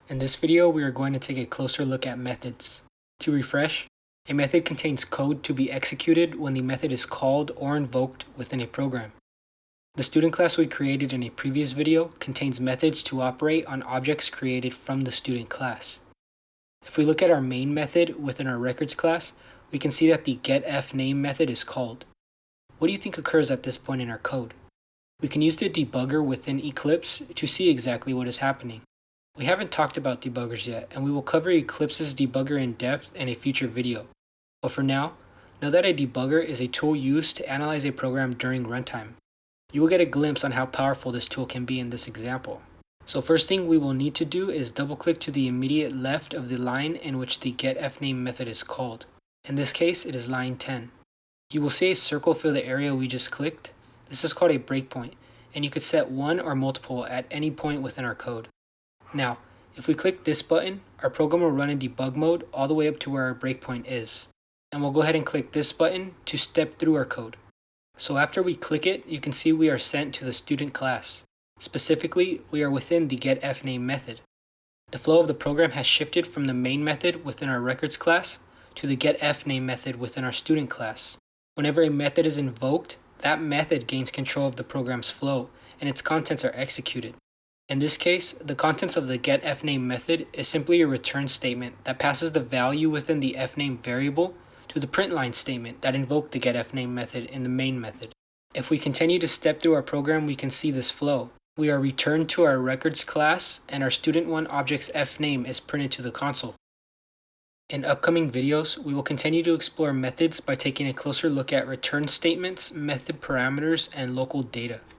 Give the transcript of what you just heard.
In this video, we are going to take a closer look at methods. To refresh, a method contains code to be executed when the method is called or invoked within a program. The student class we created in a previous video contains methods to operate on objects created from the student class. If we look at our main method within our records class, we can see that the getFname method is called. What do you think occurs at this point in our code? We can use the debugger within Eclipse to see exactly what is happening. We haven't talked about debuggers yet, and we will cover Eclipse's debugger in depth in a future video. But for now, know that a debugger is a tool used to analyze a program during runtime. You will get a glimpse on how powerful this tool can be in this example. So first thing we will need to do is double click to the immediate left of the line in which the getFname method is called. In this case, it is line 10. You will see a circle fill the area we just clicked. This is called a breakpoint, and you could set one or multiple at any point within our code. Now, if we click this button, our program will run in debug mode all the way up to where our breakpoint is. And we'll go ahead and click this button to step through our code. So after we click it, you can see we are sent to the student class. Specifically, we are within the getFname method. The flow of the program has shifted from the main method within our records class to the getFname method within our student class. Whenever a method is invoked, that method gains control of the program's flow and its contents are executed. In this case, the contents of the getFname method is simply a return statement that passes the value within the fname variable to the printline statement that invoked the getFname method in the main method. If we continue to step through our program, we can see this flow. We are returned to our records class and our student1 object's fname is printed to the console. In upcoming videos, we will continue to explore methods by taking a closer look at return statements, method parameters, and local data.